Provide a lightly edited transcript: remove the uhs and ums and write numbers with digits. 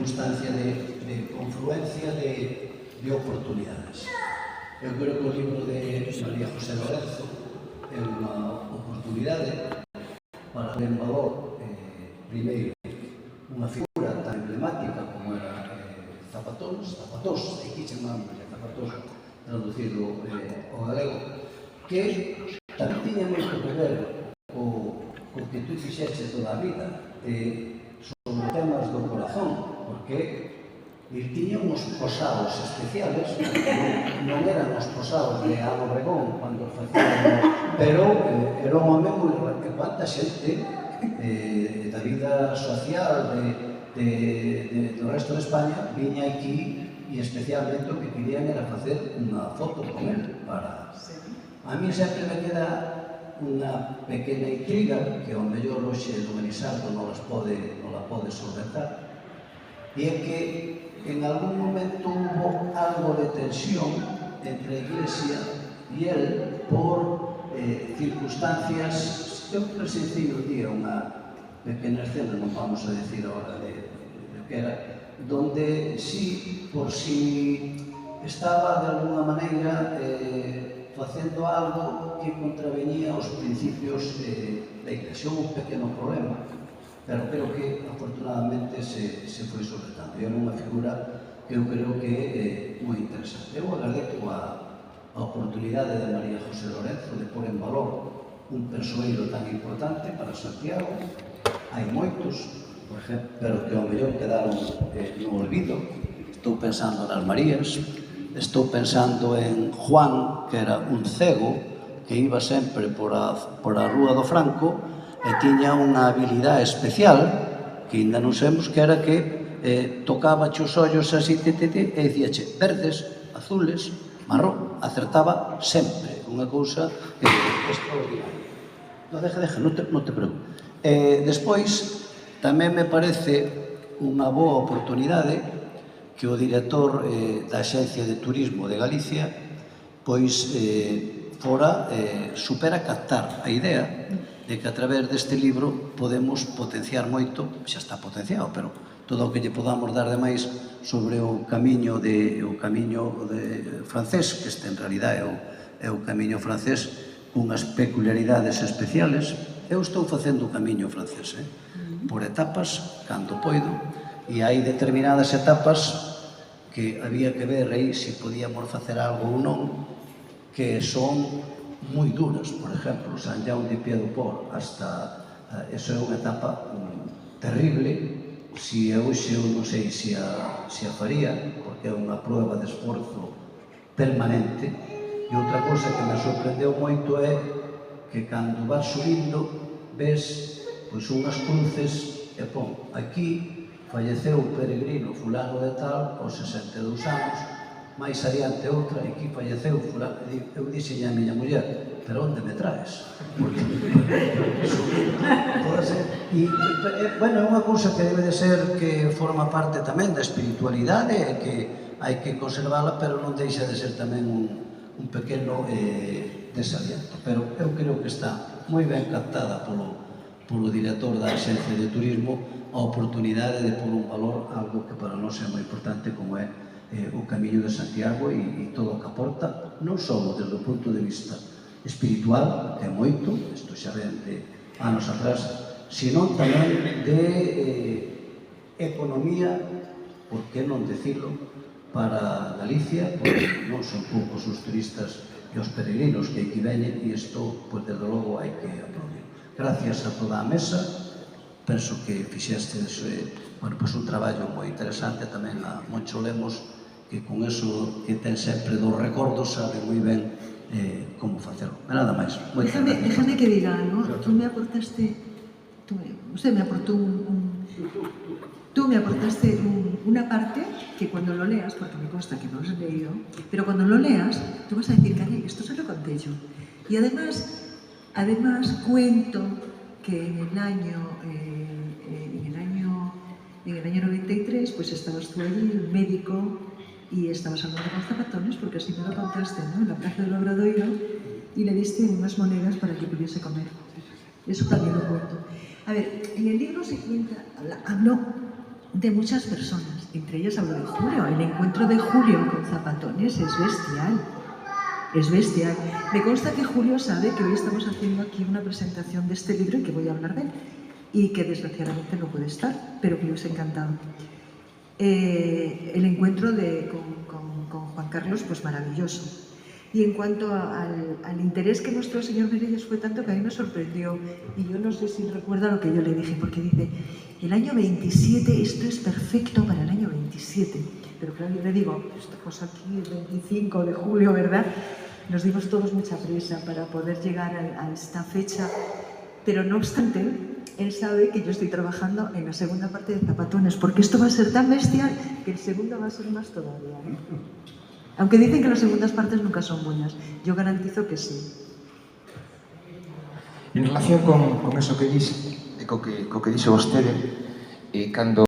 circunstancia de confluencia de oportunidades. Eu creo que o libro de María José Lorenzo é unha oportunidade para ver en valor, primeiro, unha figura tan emblemática como era Zapatós, aquí chamamos Zapatós, traducido ao galego, que tamén tiña moito que ver co que tú fixeches toda a vida sobre temas do corazón, porque tiña uns posados especiales, non eran os posados de Ana Obregón cando facían, pero era un home moi que cuanta xente da vida social do resto de España viña aquí e especialmente o que querían era facer unha foto con él para... A mí sempre me queda unha pequena intriga que ao mellor hoxe do Belisario non la pode solventar, e é que en algún momento hubo algo de tensión entre a Iglesia e él por circunstancias. Eu presenciei un día unha pequena escena, non vamos a decir agora de que era, donde si, por si estaba de alguna maneira facendo algo que contravenía os principios da Iglesia. Un pequeno problema, pero creo que afortunadamente se foi soltando. É unha figura que eu creo que é moi interesante. Eu agradezo a oportunidade de María José Lorenzo de pôr en valor un persoeiro tan importante para Santiago. Hai moitos, por exemplo, pero que ao mellor quedaron no olvido. Estou pensando nas Marías, estou pensando en Juan, que era un cego que iba sempre por a Rúa do Franco e tiña unha habilidade especial que ainda non sabemos que era que tocaba os ollos así e dicíache verdes, azules, marrón, acertaba sempre, unha cousa extraordinaria. Non te preocupes. Despois, tamén me parece unha boa oportunidade que o director da Axencia de Turismo de Galicia pois fora supera captar a idea de que a través deste libro podemos potenciar moito, xa está potenciado, pero todo o que lle podamos dar de máis sobre o camiño francés, que este en realidad é o camiño francés cunhas peculiaridades especiales. Eu estou facendo o camiño francés, por etapas, cando poido, e hai determinadas etapas que había que ver aí se podíamos facer algo ou non, que son moi duras. Por exemplo, San Jaume de Piedport hasta... Eso é unha etapa terrible. Si hoxe eu non sei se a faría, porque é unha prueba de esforzo permanente. E outra cousa que me sorprendeu moito é que cando vas subindo ves unhas cruces e pon, aquí falleceu o peregrino fulano de tal aos 62 anos, máis adiante outra, e aquí falleceu fulano. Eu dixenlle a miña muller, pero onde me traes? Porque e, bueno, é unha cousa que debe de ser que forma parte tamén da espiritualidade e que hai que conservala, pero non deixa de ser tamén un pequeno desaliento. Pero eu creo que está moi ben captada polo director da Axencia de Turismo a oportunidade de pôr un valor algo que para nós é moi importante, como é o Camiño de Santiago e todo o que aporta, non só desde o punto de vista espiritual, que é moito, isto xa ven de anos atrás, senón tamén de economía, por que non decirlo, para Galicia, porque non son poucos os turistas e os peregrinos que aquí veñen, e isto, pois, desde logo, hai que aplaudir. Gracias a toda a mesa, penso que fixestes un traballo moi interesante, tamén a Moncho Lemos, que con eso que ten sempre dos recordos sabe moi ben como facelo. Nada máis. Déjame que diga algo. Tú me aportaste una parte que cuando lo leas, porque me consta que no lo has leído, pero cuando lo leas, tú vas a decir, caray, esto se lo conté yo. Y además cuento que en el año 93, pues estabas tú allí, el médico, y estabas hablando con Zapatones, porque así me lo contaste, ¿no? En la plaza del Obradoiro, y le diste unas monedas para que pudiese comer. Eso también lo cuento. A ver, en el libro se cuenta, habló de muchas personas, entre ellas hablo de Julio. El encuentro de Julio con Zapatones es bestial. Es bestial. Me consta que Julio sabe que hoy estamos haciendo aquí una presentación de este libro y que voy a hablar de él. Y que desgraciadamente no puede estar, pero que le hubiese encantado. El encuentro con Juan Carlos, pues maravilloso. Y en cuanto al interés que mostró el señor Merelles fue tanto que a mí me sorprendió. Y yo no sé si recuerda lo que yo le dije, porque dice, el año 27, esto es perfecto para el año 27. Pero claro, yo le digo, estamos aquí el 25 de julio, ¿verdad? Nos dimos todos mucha prisa para poder llegar a esta fecha. Pero no obstante, él sabe que yo estoy trabajando en la segunda parte de Zapatones, porque esto va a ser tan bestial que el segundo va a ser más todavía, ¿eh? Aunque dicen que las segundas partes nunca son buenas, yo garantizo que sí. En relación con eso que dice, co que dixe vostede, cando